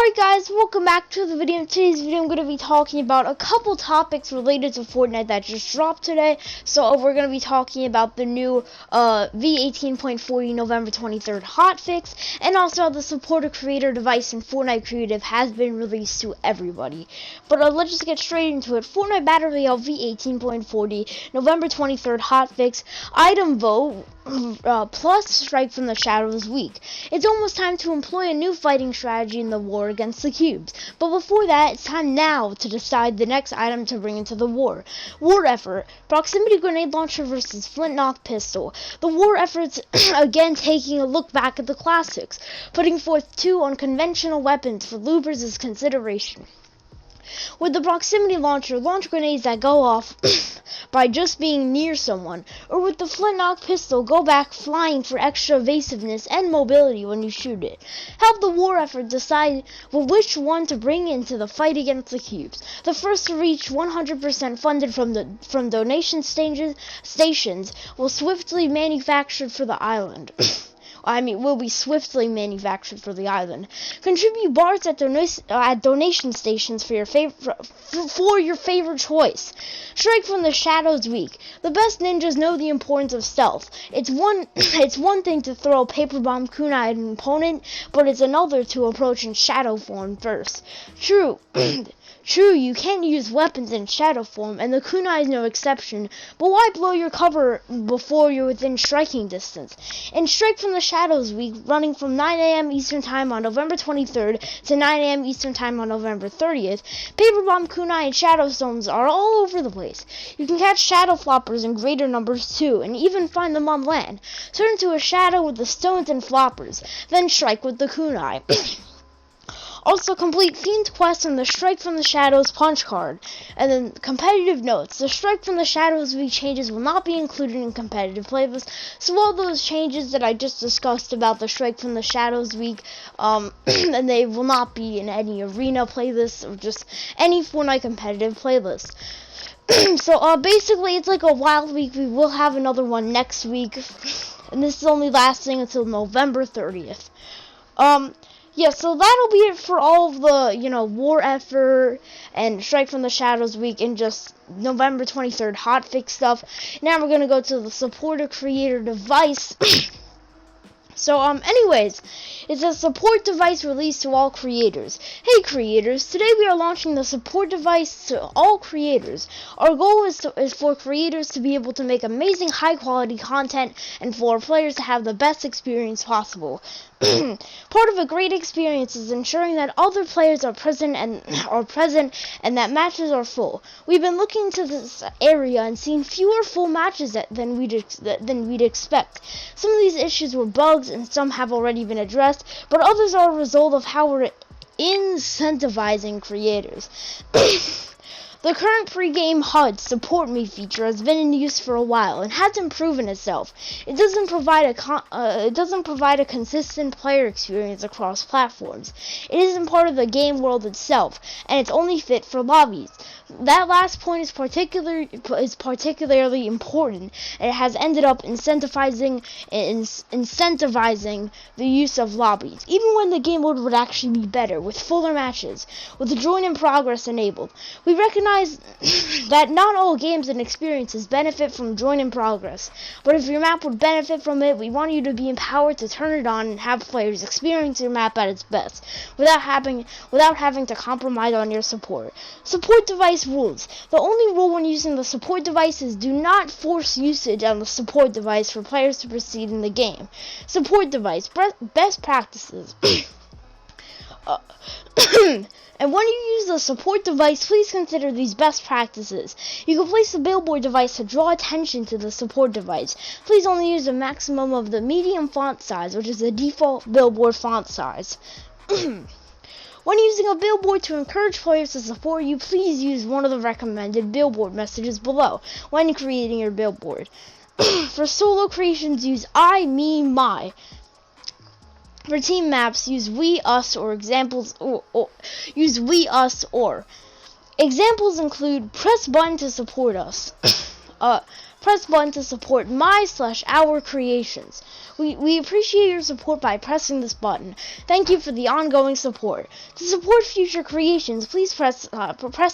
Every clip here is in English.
Alright guys, welcome back to the video. In today's video I'm going to be talking about a couple topics related to Fortnite that just dropped today. So we're going to be talking about the new v18.40 November 23rd hotfix, and also how the supporter creator device in Fortnite Creative has been released to everybody. But let's just get straight into it. Fortnite Battle Royale v18.40 November 23rd hotfix, item vote plus strike from the shadows week. It's almost time to employ a new fighting strategy in the war against the cubes, but before that, it's time now to decide the next item to bring into the war. War effort: proximity grenade launcher versus flint-knock pistol. The war effort's again taking a look back at the classics, putting forth two unconventional weapons for loopers' consideration. With the proximity launcher, launch grenades that go off by just being near someone, or with the flint-knock pistol, go back flying for extra evasiveness and mobility when you shoot it. Help the war effort decide which one to bring into the fight against the cubes. The first to reach 100% funded from donation stations will swiftly manufactured for the island. Will be swiftly manufactured for the island. Contribute bars at donation stations for your favorite choice. Strike from the shadows week. The best ninjas know the importance of stealth. It's one thing to throw a paper bomb kunai at an opponent, but it's another to approach in shadow form first. True, you can't use weapons in shadow form, and the kunai is no exception, but why blow your cover before you're within striking distance? And strike from the shadows week, running from 9 a.m. Eastern Time on November 23rd to 9 a.m. Eastern Time on November 30th, paper bomb kunai and shadow stones are all over the place. You can catch shadow floppers in greater numbers too, and even find them on land. Turn into a shadow with the stones and floppers, then strike with the kunai. Also, complete themed quests on the Strike from the Shadows punch card. And then, competitive notes: the Strike from the Shadows week changes will not be included in competitive playlists. So all those changes that I just discussed about the Strike from the Shadows week, and they will not be in any arena playlists or just any Fortnite competitive playlist. So basically, it's like a wild week. We will have another one next week, and this is only lasting until November 30th. Yeah, so that'll be it for all of the, war effort and Strike from the Shadows week and just November 23rd hotfix stuff. Now we're gonna go to the supporter creator device. So, anyways, it's a support device released to all creators. Hey creators, today we are launching the support device to all creators. Our goal is for creators to be able to make amazing high quality content and for players to have the best experience possible. Part of a great experience is ensuring that other players are present and that matches are full. We've been looking into this area and seen fewer full matches than we'd expect. Some of these issues were bugs and some have already been addressed, but others are a result of how we're incentivizing creators. The current pre-game HUD support me feature has been in use for a while and hasn't proven itself. It doesn't provide a consistent player experience across platforms. It isn't part of the game world itself, and it's only fit for lobbies. That last point is particularly important, and it has ended up incentivizing the use of lobbies, even when the game mode would actually be better, with fuller matches, with the join in progress enabled. We recognize that not all games and experiences benefit from join in progress, but if your map would benefit from it, we want you to be empowered to turn it on and have players experience your map at its best, without having to compromise on your support. Support device rules. The only rule when using the support device is do not force usage on the support device for players to proceed in the game. Support device. Best practices. And when you use the support device, please consider these best practices. You can place the billboard device to draw attention to the support device. Please only use a maximum of the medium font size, which is the default billboard font size. When using a billboard to encourage players to support you, please use one of the recommended billboard messages below when creating your billboard. For solo creations, use I, me, my. For team maps, use we, us, or examples, or use we, us, or. Examples include press button to support us. press button to support my/our creations. We appreciate your support by pressing this button. Thank you for the ongoing support. To support future creations, please press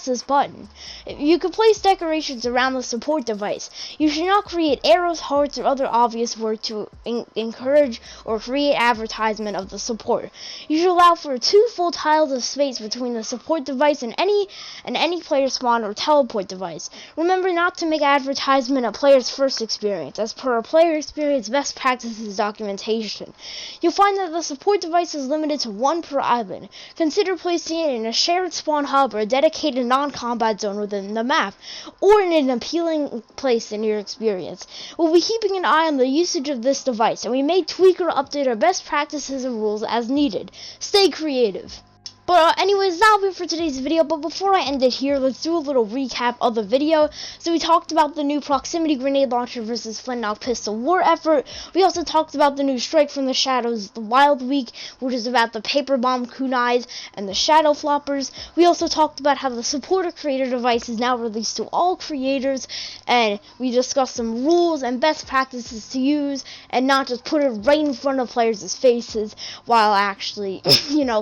this button. You can place decorations around the support device. You should not create arrows, hearts, or other obvious work to encourage or create advertisement of the support. You should allow for 2 full tiles of space between the support device and any player spawn or teleport device. Remember not to make advertisement a player's first experience, as per a player experience best practices documentation. You'll find that the support device is limited to 1 per island. Consider placing it in a shared spawn hub or a dedicated non-combat zone within the map, or in an appealing place in your experience. We'll be keeping an eye on the usage of this device, and we may tweak or update our best practices and rules as needed. Stay creative. But anyways, that'll be for today's video. But before I end it here, let's do a little recap of the video. So we talked about the new proximity grenade launcher versus flintlock pistol war effort. We also talked about the new strike from the shadows, the wild week, which is about the paper bomb kunais and the shadow floppers. We also talked about how the supporter creator device is now released to all creators, and we discussed some rules and best practices to use, and not just put it right in front of players' faces while actually,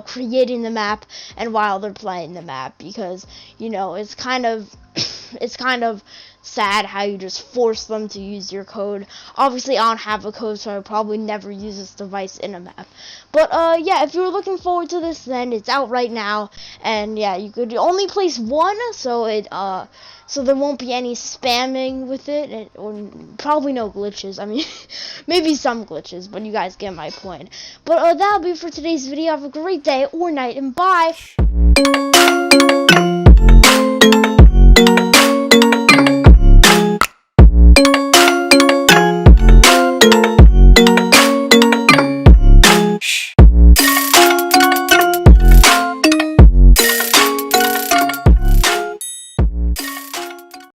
creating the map and while they're playing the map, because it's kind of sad how you just force them to use your code. Obviously I don't have a code, so I probably never use this device in a map. But yeah, if you're looking forward to this, then it's out right now, and yeah, you could only place 1, so there won't be any spamming with it, or probably no glitches. I mean, maybe some glitches, but you guys get my point. But that'll be for today's video. Have a great day or night, and bye!